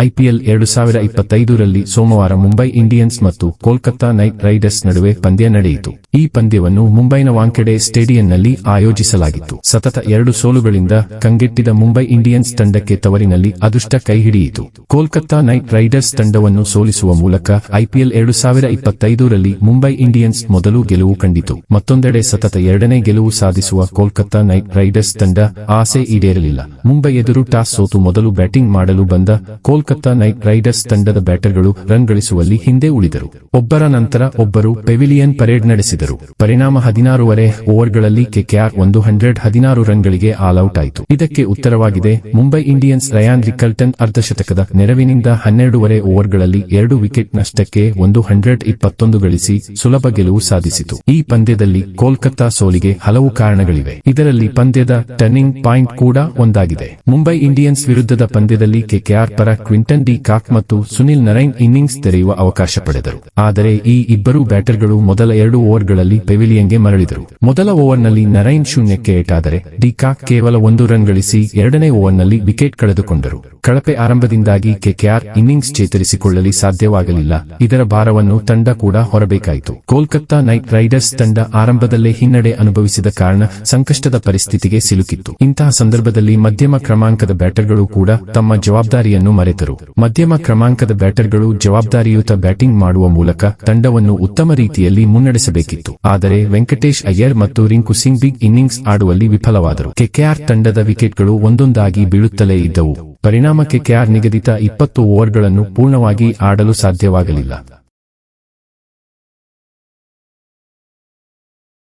IPL 2025ರಲ್ಲಿ ಸೋಮವಾರ Mumbai Indians ಮತ್ತು Kolkata night Riders ನಡುವೆ ಪಂದ್ಯ ನಡೆಯಿತು. ಈ ಪಂದ್ಯವನ್ನು ಮುಂಬೈನ ವಾಂಖೆಡೆ ಸ್ಟೇಡಿಯಂನಲ್ಲಿ ಆಯೋಜಿಸಲಾಗಿತ್ತು. ಸತತ 2 ಸೋಲುಗಳಿಂದ ಕಂಗೆಟ್ಟಿದ ಮುಂಬೈ ಇಂಡಿಯನ್ಸ್ ತಂಡಕ್ಕೆ ತವರಿನಲ್ಲಿ ಅದೃಷ್ಟ ಕೈಹಿಡಿಯಿತು. ಕೋಲ್ಕತ್ತಾ ನೈಟ್ ರೈಡರ್ಸ್ ತಂಡವನ್ನು ಸೋಲಿಸುವ ಮೂಲಕ ಐಪಿಎಲ್ 2025ರಲ್ಲಿ ಮುಂಬೈ ಇಂಡಿಯನ್ಸ್ ಮೊದಲು ಗೆಲುವು ಕಂಡಿತು. ಮತ್ತೊಂದೆಡೆ ಸತತ 2ನೇ ಗೆಲುವು ಸಾಧಿಸುವ ಕೋಲ್ಕತ್ತಾ ನೈಟ್ ರೈಡರ್ಸ್ ತಂಡ ಆಸೆ ಈಡೇರಲಿಲ್ಲ. ಮುಂಬೈ ಎದುರು ಟಾಸ್ ಸೋತು ಮೊದಲು ಬ್ಯಾಟಿಂಗ್ ಮಾಡಲು ಬಂದ ಕೋಲ್ಕತ್ತಾ ನೈಟ್ ರೈಡರ್ಸ್ ತಂಡದ ಬ್ಯಾಟರ್ಗಳು ರನ್ ಗಳಿಸುವಲ್ಲಿ ಹಿಂದೆ ಉಳಿದರು. ಒಬ್ಬರ ನಂತರ ಒಬ್ಬರು ಪೆವಿಲಿಯನ್ ಪರೇಡ್ ನಡೆಸಿದರು. ಪರಿಣಾಮ 16 ಓವರ್ಗಳಲ್ಲಿ ಕೆಕೆಆರ್ 116 ರನ್ಗಳಿಗೆ ಆಲ್ಔಟ್ ಆಯಿತು. ಇದಕ್ಕೆ ಉತ್ತರವಾಗಿದೆ ಮುಂಬೈ ಇಂಡಿಯನ್ಸ್. ರಯಾನ್ ರಿಕಲ್ಟನ್ ಅರ್ಧಶತಕದ ನೆರವಿನಿಂದ 12 ಓವರ್ಗಳಲ್ಲಿ 2 ವಿಕೆಟ್ ನಷ್ಟಕ್ಕೆ 121 ಗಳಿಸಿ ಸುಲಭ ಗೆಲುವು ಸಾಧಿಸಿತು. ಈ ಪಂದ್ಯದಲ್ಲಿ ಕೋಲ್ಕತ್ತಾ ಸೋಲಿಗೆ ಹಲವು ಕಾರಣಗಳಿವೆ. ಇದರಲ್ಲಿ ಪಂದ್ಯದ ಟರ್ನಿಂಗ್ ಪಾಯಿಂಟ್ ಕೂಡ ಒಂದಾಗಿದೆ. ಮುಂಬೈ ಇಂಡಿಯನ್ಸ್ ವಿರುದ್ಧದ ಪಂದ್ಯದಲ್ಲಿ ಕೆಕೆಆರ್ ಪರ ಕ್ವಿಂಟನ್ ಡಿ ಕಾಕ್ ಮತ್ತು ಸುನಿಲ್ ನರೈನ್ ಇನ್ನಿಂಗ್ಸ್ ತೆರೆಯುವ ಅವಕಾಶ ಪಡೆದರು. ಆದರೆ ಈ ಇಬ್ಬರು ಬ್ಯಾಟರ್ಗಳು ಮೊದಲ 2 ಓವರ್ಗಳಲ್ಲಿ ಪೆವಿಲಿಯನ್ಗೆ ಮರಳಿದರು. ಮೊದಲ ಓವರ್ನಲ್ಲಿ ನರೈನ್ ಶೂನ್ಯಕ್ಕೆ ಏಟಾದರೆ ಡಿ ಕಾಕ್ ಕೇವಲ 1 ರನ್ ಗಳಿಸಿ 2ನೇ ಓವರ್ನಲ್ಲಿ ವಿಕೆಟ್ ಕಳೆದುಕೊಂಡರು. ಕಳಪೆ ಆರಂಭದಿಂದಾಗಿ ಕೆಕೆಆರ್ ಇನ್ನಿಂಗ್ಸ್ ಚೇತರಿಸಿಕೊಳ್ಳಲಿ ಸಾಧ್ಯವಾಗಲಿಲ್ಲ. ಇದರ ಭಾರವನ್ನು ತಂಡ ಕೂಡ ಹೊರಬೇಕಾಯಿತು. ಕೋಲ್ಕತ್ತಾ ನೈಟ್ ರೈಡರ್ಸ್ ತಂಡ ಆರಂಭದಲ್ಲೇ ಹಿನ್ನಡೆ ಅನುಭವಿಸಿದ ಕಾರಣ ಸಂಕಷ್ಟದ ಪರಿಸ್ಥಿತಿಗೆ ಸಿಲುಕಿತ್ತು. ಇಂತಹ ಸಂದರ್ಭದಲ್ಲಿ ಮಧ್ಯಮ ಕ್ರಮಾಂಕದ ಬ್ಯಾಟರ್ಗಳು ಕೂಡ ತಮ್ಮ ಜವಾಬ್ದಾರಿಯನ್ನು ಮರೆತರು. ಮಧ್ಯಮ ಕ್ರಮಾಂಕದ ಬ್ಯಾಟರ್ಗಳು ಜವಾಬ್ದಾರಿಯುತ ಬ್ಯಾಟಿಂಗ್ ಮಾಡುವ ಮೂಲಕ ತಂಡವನ್ನು ಉತ್ತಮ ರೀತಿಯಲ್ಲಿ ಮುನ್ನಡೆಸಬೇಕಿತ್ತು. ಆದರೆ ವೆಂಕಟೇಶ್ ಅಯ್ಯರ್ ಮತ್ತು ರಿಂಕು ಸಿಂಗ್ ಬಿಗ್ ಇನ್ನಿಂಗ್ಸ್ ಆಡುವಲ್ಲಿ ವಿಫಲವಾದರು. ಕೆಕೆಆರ್ ತಂಡದ ವಿಕೆಟ್ಗಳು ಒಂದೊಂದಾಗಿ ಬೀಳುತ್ತಲೇ ಇದ್ದವು. ಪರಿಣಾಮ ಕೆಕೆಆರ್ ನಿಗದಿತ 20 ಓವರ್ಗಳನ್ನು ಪೂರ್ಣವಾಗಿ ಆಡಲು ಸಾಧ್ಯವಾಗಲಿಲ್ಲ.